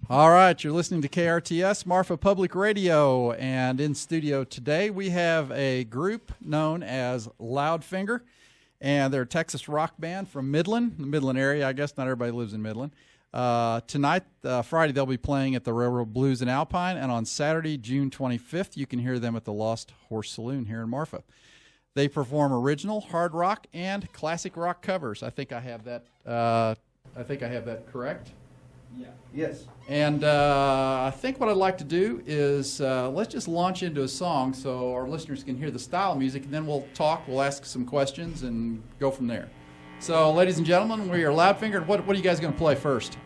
All right, you're listening to KRTS, Marfa Public Radio, and in studio today we have a group known as Loudfinger, and they're a Texas rock band from Midland, the Midland area. I guess not everybody lives in Midland. Tonight, Friday, they'll be playing at the Railroad Blues in Alpine, and on Saturday, June 25th, you can hear them at the Lost Horse Saloon here in Marfa. They perform original, hard rock, and classic rock covers. I think I have that. Correct. Yeah. Yes. And I think what I'd like to do is let's just launch into a song so our listeners can hear the style of music, and then we'll talk, we'll ask some questions, and go from there. So, ladies and gentlemen, we are Loudfinger. What are you guys going to play first?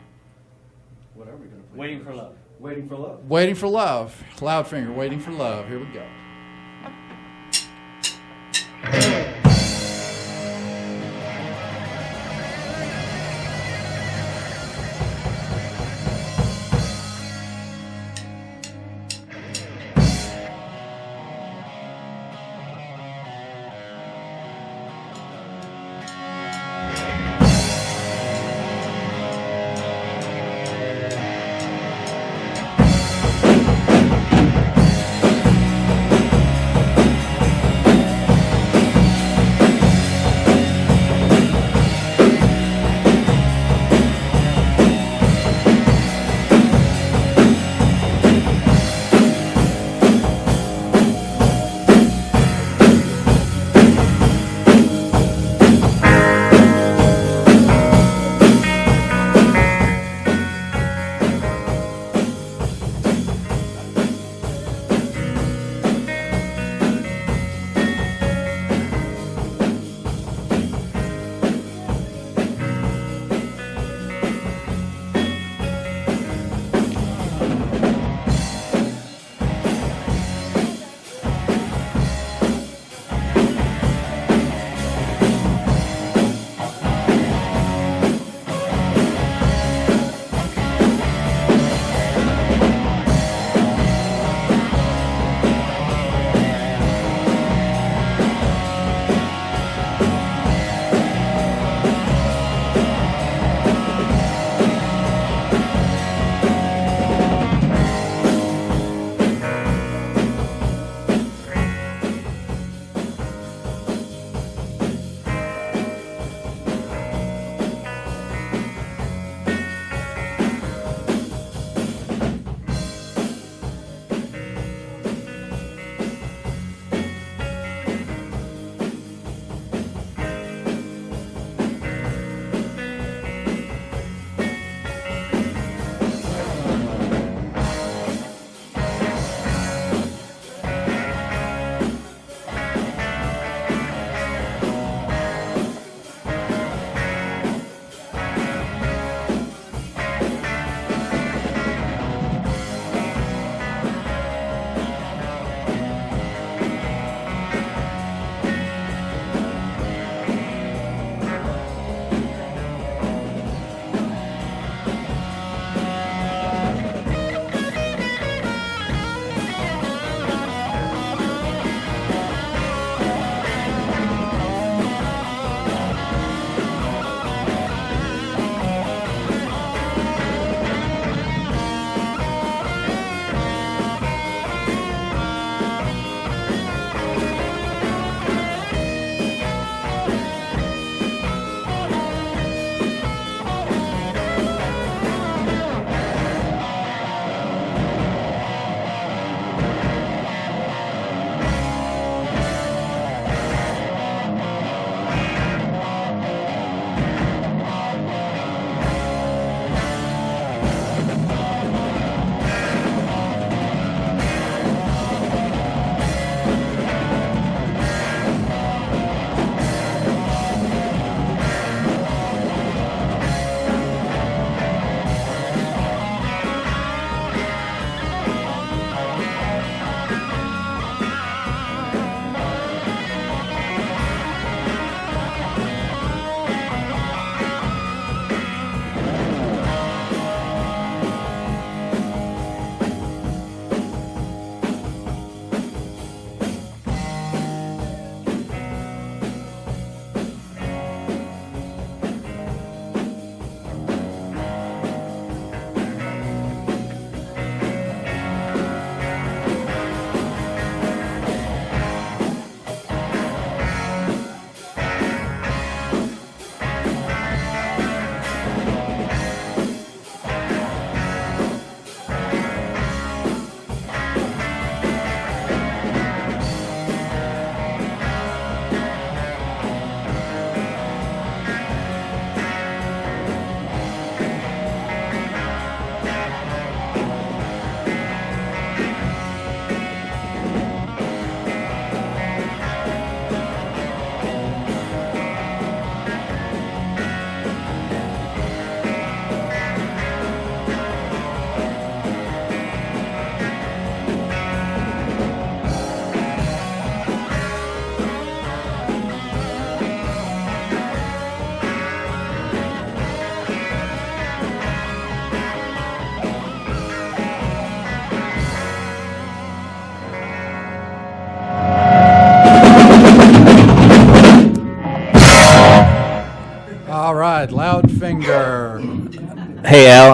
What are we going to play? Waiting for Love. Waiting for Love. Waiting for Love. Loudfinger, Waiting for Love. Here we go.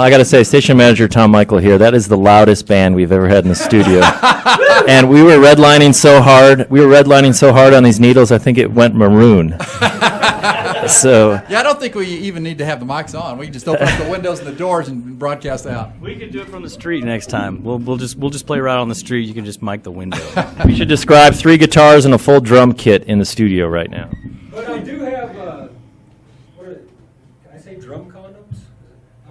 I got to say, station manager Tom Michael here. That is the loudest band we've ever had in the studio. And we were redlining so hard. We were redlining so hard on these needles, I think it went maroon. So Yeah, I don't think we even need to have the mics on. We can just open up the windows and the doors and broadcast out. We could do it from the street next time. We'll just play right on the street. You can just mic the window. we should describe 3 guitars and a full drum kit in the studio right now. But I do have, can I say drum condoms?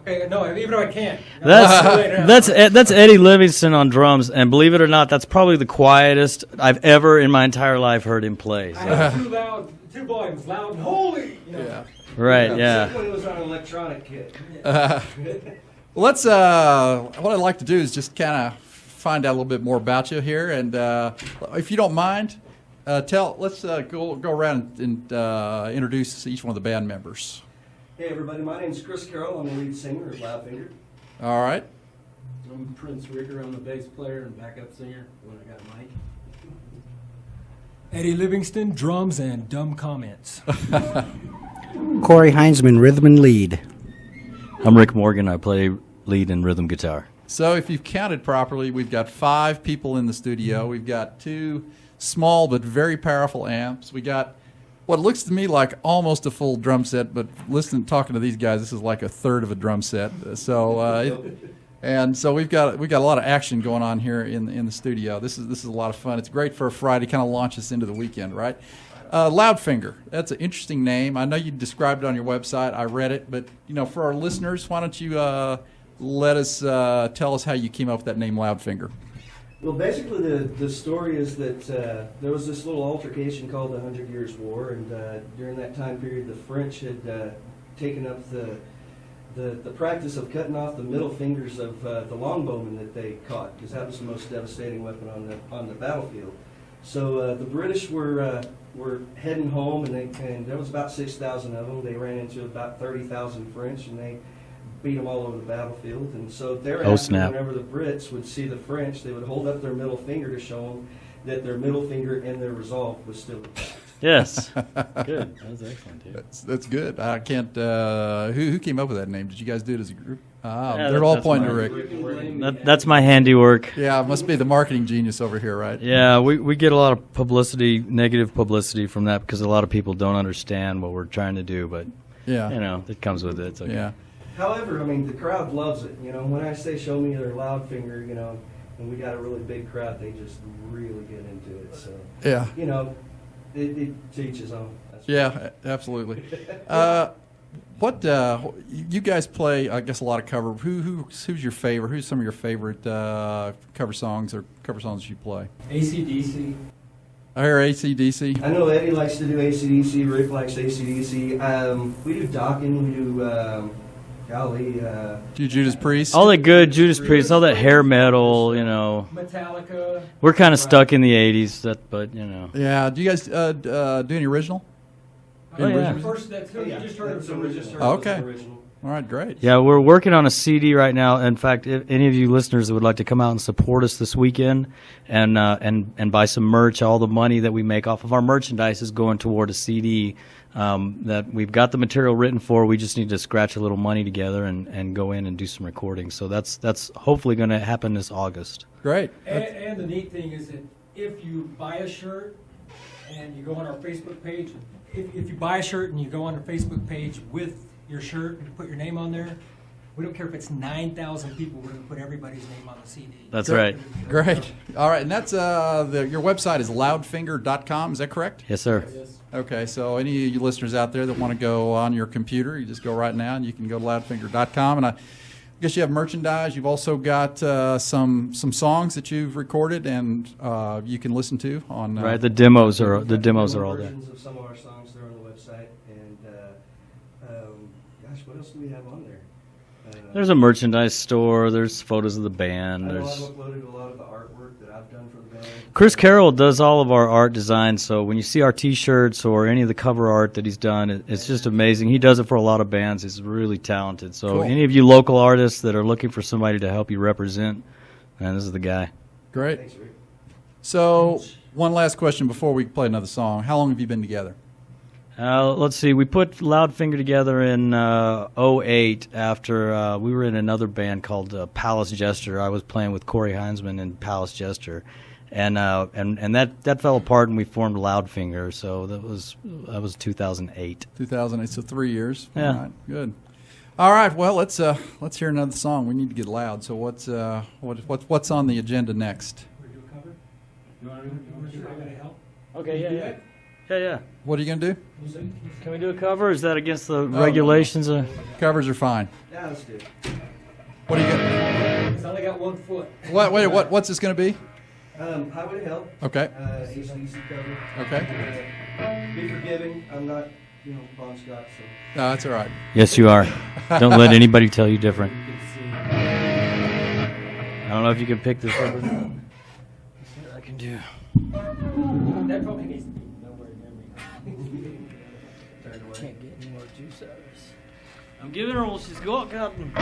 Okay, no, even though I can't. That's Eddie Livingston on drums, and believe it or not, that's probably the quietest I've ever in my entire life heard him play. I So. have two volumes, loud and holy. You know. Yeah. Right, yeah. When it was on an electronic kit. Let's. What I'd like to do is just kind of find out a little bit more about you here, and if you don't mind, let's go around and introduce each one of the band members. Hey everybody, my name's Chris Carroll. I'm the lead singer of Loudfinger. All right. I'm Prince Ricker. I'm the bass player and backup singer when I got Mike. Eddie Livingston, drums and dumb comments. Corey Heinzman, rhythm and lead. I'm Rick Morgan. I play lead and rhythm guitar. So if you've counted properly, we've got 5 people in the studio. We've got 2 small but very powerful amps. We got what looks to me like almost a full drum set, but talking to these guys, this is like a third of a drum set. So we've got a lot of action going on here in the studio. This is a lot of fun. It's great for a Friday, kind of launch us into the weekend, right? Loudfinger, that's an interesting name. I know you described it on your website. I read it, but for our listeners, why don't you let us tell us how you came up with that name, Loudfinger? Well, basically the story is that there was this little altercation called the 100 Years' War, and during that time period, the French had taken up the practice of cutting off the middle fingers of the longbowmen that they caught, because that was the most devastating weapon on the battlefield. So the British were heading home, and there was about 6,000 of them. They ran into about 30,000 French, and they beat them all over the battlefield. And so thereafter, whenever the Brits would see the French, they would hold up their middle finger to show them that their middle finger and their resolve was still intact. Yes. Good. That was excellent, too. That's good. I can't. Who came up with that name? Did you guys do it as a group? Yeah, they're all that's pointing to mine. Rick. That's my handiwork. Yeah, it must be the marketing genius over here, right? Yeah, we get a lot of publicity, negative publicity from that because a lot of people don't understand what we're trying to do, but Yeah. it comes with it. It's okay. Yeah. However, I mean, the crowd loves it. When I say show me their Loudfinger, and we got a really big crowd, they just really get into it. So, Yeah. it teaches on. Yeah, absolutely. What you guys play? I guess a lot of cover. Who's your favorite? Who's some of your favorite cover songs or cover songs you play? AC/DC. I hear AC/DC. I know Eddie likes to do AC/DC. Rick likes AC/DC. We do Dokken. We do Do you Judas Priest? All that good Judas Priest, all that hair metal, Metallica. We're kind of stuck in the 80s, but. Yeah. Do you guys do any original? Oh, yeah. First, that's who you just heard. Oh, okay. All right, great. Yeah, we're working on a CD right now. In fact, if any of you listeners that would like to come out and support us this weekend and buy some merch, all the money that we make off of our merchandise is going toward a CD that we've got the material written for. We just need to scratch a little money together and go in and do some recording. So that's hopefully going to happen this August. Great. And the neat thing is that if you buy a shirt and you go on our Facebook page, if you buy a shirt and you go on our Facebook page with your shirt and put your name on there, we don't care if it's 9,000 people, we're going to put everybody's name on the CD. That's right. Great. All right, and that's your website is loudfinger.com. Is that correct? Yes, sir. Okay, so any of you listeners out there that want to go on your computer, you just go right now and you can go to loudfinger.com. And I guess you have merchandise. You've also got some songs that you've recorded and you can listen to on. Right, the demos are all there. Versions of some of our songs there on the website, and gosh, what else do we have on there? There's a merchandise store. There's photos of the band. I know I've There's uploaded a lot of the artwork that I've done for the band. Chris Carroll does all of our art design. So when you see our T-shirts or any of the cover art that he's done, it's just amazing. He does it for a lot of bands. He's really talented. So Cool. Any of you local artists that are looking for somebody to help you represent, man, this is the guy. Great. Thanks, Rick. So one last question before we play another song. How long have you been together? Let's see. We put Loudfinger together in '08 after we were in another band called Palace Jester. I was playing with Corey Heinzman in Palace Jester, and that fell apart, and we formed Loudfinger. So that was 2008. 2008, so 3 years. Yeah. All right, good. All right, well, let's hear another song. We need to get loud. So what's on the agenda next? We do a cover? You want to do I Gotta Help? Okay. Can you do that? Yeah. What are you going to do? Can we do a cover? Is that against the regulations? Covers are fine. Yeah, let's do it. What are you going It's only got 1 foot. what's this going to be? Highway to Hell. Okay. AC/DC cover. Okay. Be forgiving. I'm not, Bon Scott, so. No, that's all right. Yes, you are. Don't let anybody tell you different. I don't know if you can pick this up. Let's see what I can do. That probably needs to be nowhere near me. Can't get any more juice out of this. I'm giving her all she's got, Captain.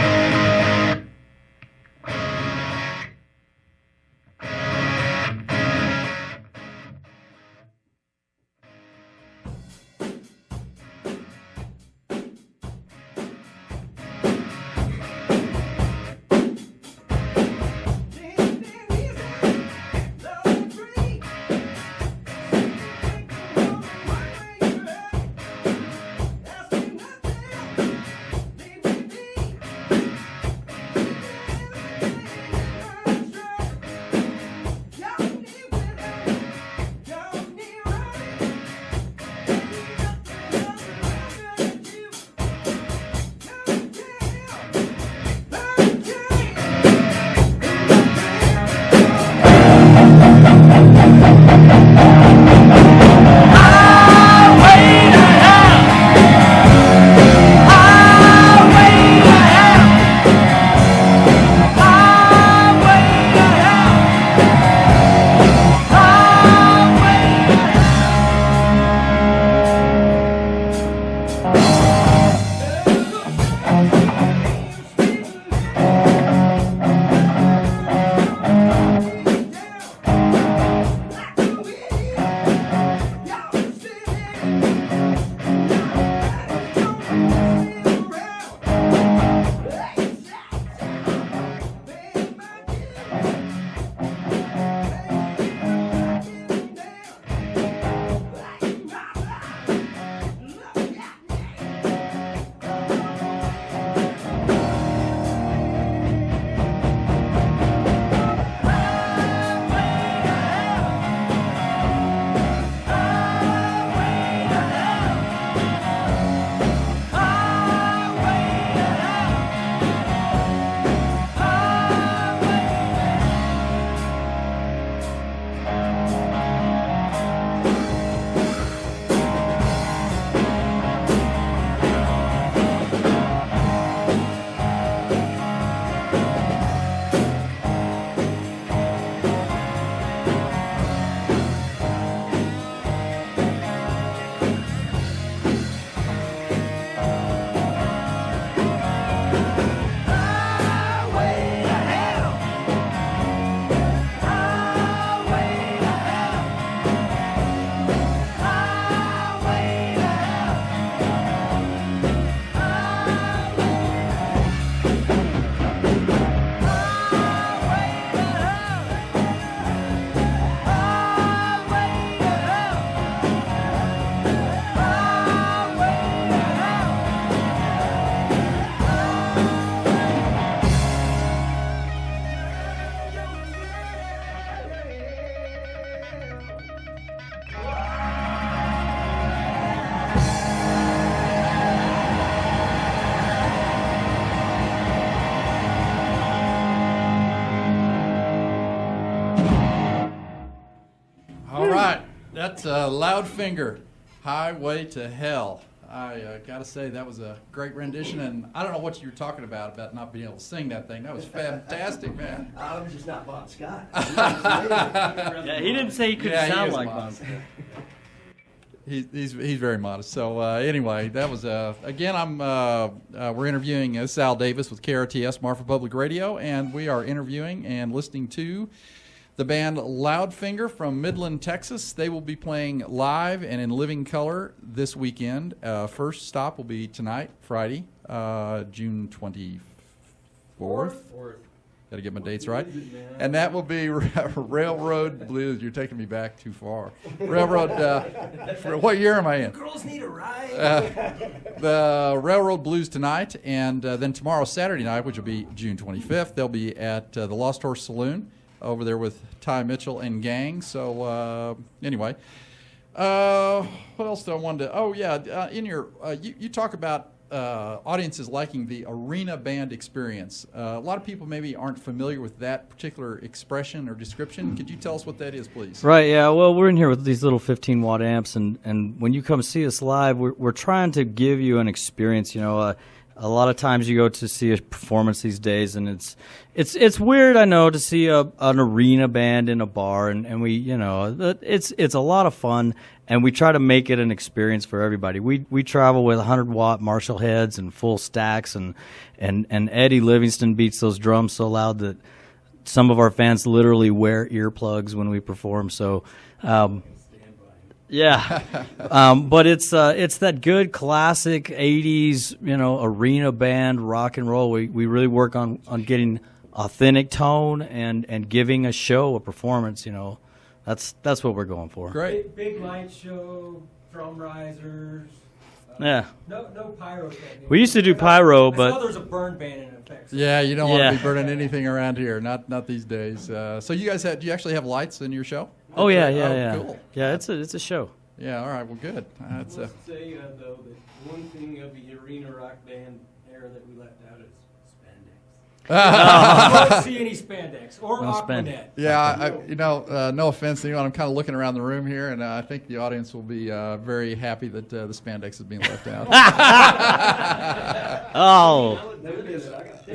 That's Loudfinger, Highway to Hell. I got to say, that was a great rendition, and I don't know what you were talking about not being able to sing that thing. That was fantastic, man. I'm just not Bon Scott. Yeah, he didn't say he couldn't Yeah, he sound is like modest. Bon Scott. He's very modest. So anyway, that was again. We're interviewing Sal Davis with KRTS Marfa Public Radio, and we are interviewing and listening to the band Loudfinger from Midland, Texas. They will be playing live and in living color this weekend. First stop will be tonight, Friday, June 24th. Got to get my dates right. And that will be Railroad Blues. You're taking me back too far. Railroad, what year am I in? Girls need a ride. The Railroad Blues tonight, and then tomorrow, Saturday night, which will be June 25th, they'll be at the Lost Horse Saloon over there with Ty Mitchell and gang. So anyway, what else do I want to? Oh yeah, in your you talk about audiences liking the arena band experience. A lot of people maybe aren't familiar with that particular expression or description. Could you tell us what that is, please? Right, yeah. Well, we're in here with these little 15-watt amps, and when you come see us live, we're trying to give you an experience. You know, a lot of times you go to see a performance these days, and it's weird, I know, to see an arena band in a bar, and we, you know, it's a lot of fun, and we try to make it an experience for everybody. We travel with 100-watt Marshall heads and full stacks, and Eddie Livingston beats those drums so loud that some of our fans literally wear earplugs when we perform. So. Yeah, but it's that good classic '80s, you know, arena band rock and roll. We really work on getting authentic tone and giving a show, a performance. You know, that's what we're going for. Great. Big light show, drum risers. Yeah. No pyro technique. We used to do pyro, I but saw there's a burn ban in effect. So Yeah, you don't want Yeah. to be burning anything around here. Not these days. So you guys do you actually have lights in your show? oh yeah. Cool. Yeah, it's a show. Yeah. All right. Well, good. That's I must say, though, that one thing of the arena rock band era that we left out is spandex. you won't see any spandex or No span- Aquanet. Yeah, no offense to anyone. I'm kind of looking around the room here, and I think the audience will be very happy that the spandex is being left out. Oh, There it is. The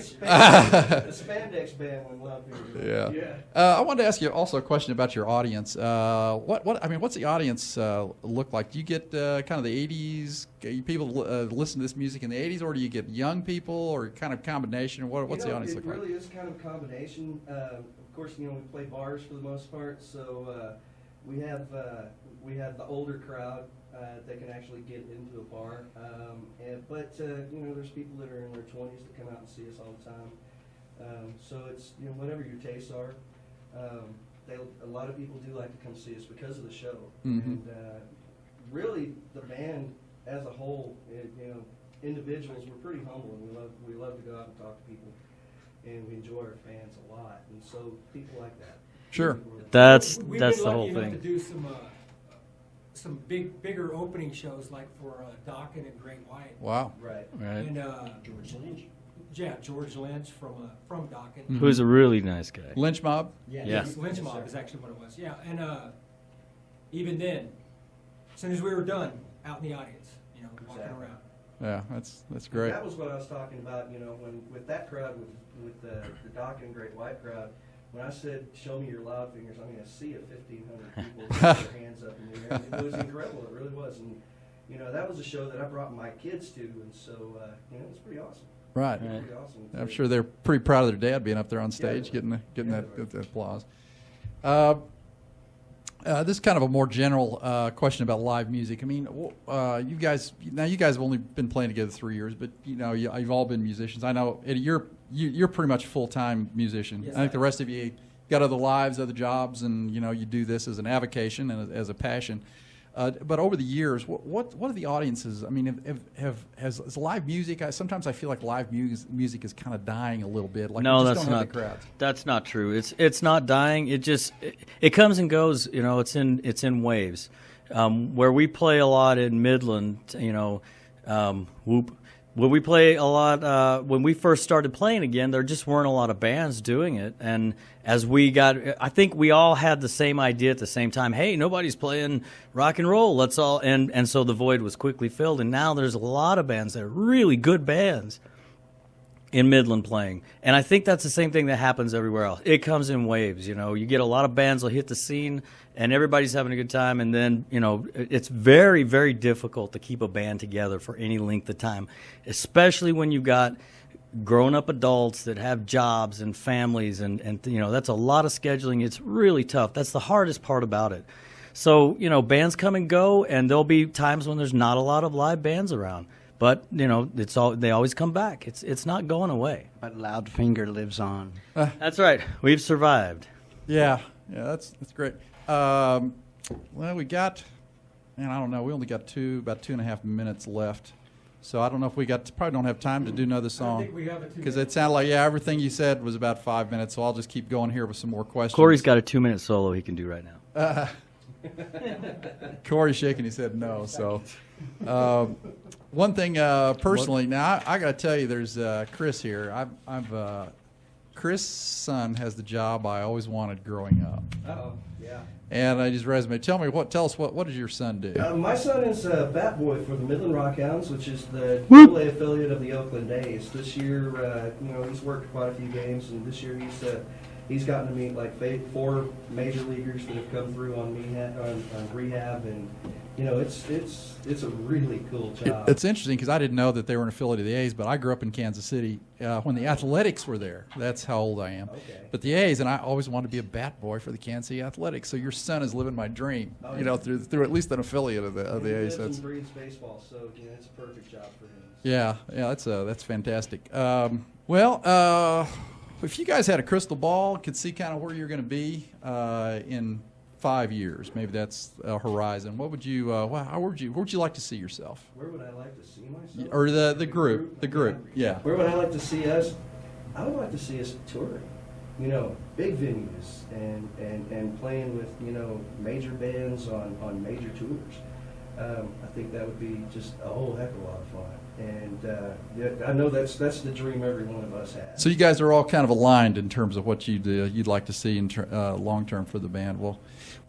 spandex band when Loudfinger. Yeah. I wanted to ask you also a question about your audience. What's the audience look like? Do you get kind of the '80s people listen to this music in the '80s, or do you get young people, or kind of combination? What's the audience look like? It really is kind of a combination. Of course, we play bars for the most part, so we have the older crowd that can actually get into a bar. But there's people that are in their 20s that come out and see us all the time. So it's whatever your tastes are. A lot of people do like to come see us because of the show. Mm-hmm. And really, the band as a whole, individuals, we're pretty humble, and we love to go out and talk to people, and we enjoy our fans a lot, and so people like that. Sure. that's We've the been whole lucky enough thing. to do some bigger opening shows, like for Dokken and Great White. Wow. Right. Right. And George Lynch. Yeah, George Lynch from Dokken. Mm-hmm. Who's a really nice guy. Lynch Mob. Yeah. Lynch Mob is actually what it was. Yeah, and even then, as soon as we were done, out in the audience, walking Exactly. around. Yeah, that's great. That was what I was talking about, when with that crowd, with the Dokken and Great White crowd. When I said, "Show me your Loudfingers," I mean, a sea of 1,500 people with their hands up in the air. It was incredible. It really was, and that was a show that I brought my kids to, and so it was pretty awesome. Right. Right. Pretty awesome. I'm sure they're pretty proud of their dad being up there on stage, Yeah. getting Yeah. that applause. This is kind of a more general question about live music. I mean, you guys have only been playing together 3 years, but you've all been musicians. I know, Eddie, you're pretty much a full-time musician. Yes, I think I the am. rest of you got other lives, other jobs, and you do this as an avocation and as a passion. But over the years, what are the audiences? I mean, has live music? Sometimes I feel like live music is kind of dying a little bit. Like No, you that's just don't not. have the crowds. That's not true. It's not dying. It comes and goes. It's in waves. Where we play a lot in Midland, Whoop. Where we play a lot, when we first started playing again, there just weren't a lot of bands doing it. And as I think we all had the same idea at the same time. Hey, nobody's playing rock and roll. Let's all, and so the void was quickly filled. And now there's a lot of bands that are really good bands in Midland playing. And I think that's the same thing that happens everywhere else. It comes in waves, You get a lot of bands will hit the scene and everybody's having a good time, and then, it's very, very difficult to keep a band together for any length of time, especially when you've got grown-up adults that have jobs and families, and that's a lot of scheduling. It's really tough. That's the hardest part about it. So, bands come and go, and there'll be times when there's not a lot of live bands around. But, they always come back. It's not going away. But Loudfinger lives on. That's right. We've survived. Yeah, that's great. Well, we got, man, I don't know. We only got about 2.5 minutes left. So I don't know if probably don't have time to do another I song. think we have it too. Because it sounded like, everything you said was about 5 minutes, so I'll just keep going here with some more questions. Corey's got a 2-minute solo he can do right now. Corey's shaking his head no. So one thing personally, now I got to tell you, there's Chris here. Chris' son has the job I always wanted growing up. Uh-oh, yeah. And his resume. Tell us what does your son do? My son is a bat boy for the Midland Rockhounds, which is the AA affiliate of the Oakland A's. This year, he's worked quite a few games, and this year he's gotten to meet like 4 major leaguers that have come through on rehab, and it's a really cool job. It's interesting because I didn't know that they were an affiliate of the A's, but I grew up in Kansas City when the Athletics were there. That's how old I am. Okay. But the A's, and I always wanted to be a bat boy for the Kansas City Athletics. So your son is living my dream, through at least an affiliate of the A's. He lives and breathes baseball, so it's a perfect job for him. Yeah, that's fantastic. If you guys had a crystal ball, could see kind of where you're going to be in 5 years, maybe that's a horizon. What would you? Where would you like to see yourself? Where would I like to see myself? Or the group? The group, yeah. Where would I like to see us? I would like to see us touring. Big venues and playing with major bands on major tours. I think that would be just a whole heck of a lot of fun. And I know that's the dream every one of us has. So you guys are all kind of aligned in terms of what you'd like to see in long term for the band. Well,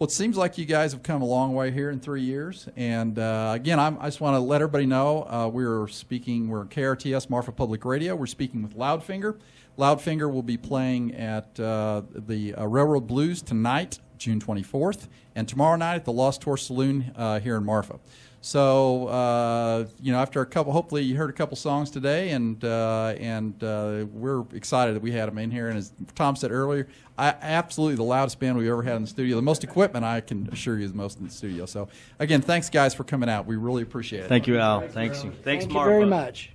it seems like you guys have come a long way here in 3 years. And again, I just want to let everybody know we're KRTS Marfa Public Radio. We're speaking with Loudfinger. Loudfinger will be playing at the Railroad Blues tonight, June 24th, and tomorrow night at the Lost Horse Saloon here in Marfa. So after hopefully you heard a couple songs today, and we're excited that we had them in here. And as Tom said earlier, absolutely the loudest band we've ever had in the studio. The most equipment, I can assure you, is the most in the studio. So again, thanks guys for coming out. We really appreciate it. Thank you, Al. Thanks, Thank you Marfa. very much.